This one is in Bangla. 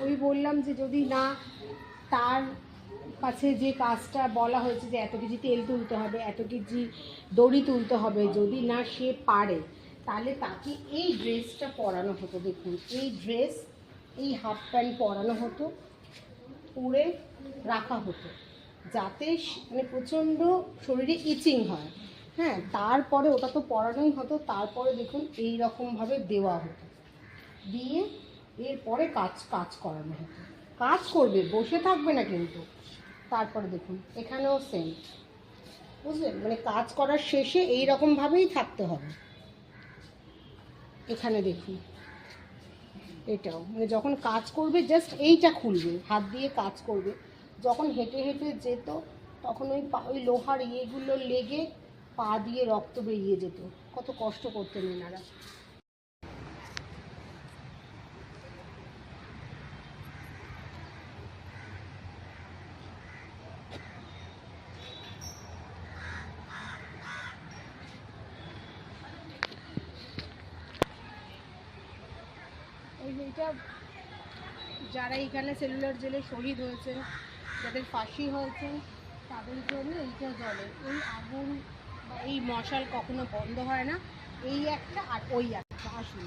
ওই বললাম যে যদি না তার কাছে যে কাজটা বলা হয়েছে যে এত কেজি তেল তুলতে হবে, এত কেজি দড়ি তুলতে হবে, যদি না সে পারে তাহলে তাকে এই ড্রেসটা পরানো হতো। দেখুন এই ড্রেস, এই হাফ প্যান্ট পরানো হতো, পরে রাখা হতো যাতে মানে প্রচণ্ড শরীরে ইচিং হয়। হ্যাঁ, তারপরে ওটা তো পরানোই হতো, তারপরে দেখুন এই রকমভাবে দেওয়া হতো, দিয়ে এরপরে কাজ করানো হতো। কাজ করবে, বসে থাকবে না কিন্তু। তারপরে দেখুন এখানেও সেম, বুঝলেন, মানে কাজ করার শেষে এই রকমভাবেই থাকতে হবে। এখানে দেখুন এটাও মানে যখন কাজ করবে জাস্ট এইটা খুলবে, হাত দিয়ে কাজ করবে। যখন হেঁটে হেঁটে যেত তখন ওই লোহার ইয়েগুলো লেগে পা দিয়ে রক্ত বেরিয়ে যেত। কত কষ্ট করতেন এনারা। এইটা যারা এখানে সেলুলার জেলে শহীদ হয়েছেন, যাদের ফাঁসি হয়েছে, তাদের জন্য এইটা জ্বলে। এই আগুন বা এই মশাল কখনো বন্ধ হয় না। এই একটা আর ওই একটা, আসুন।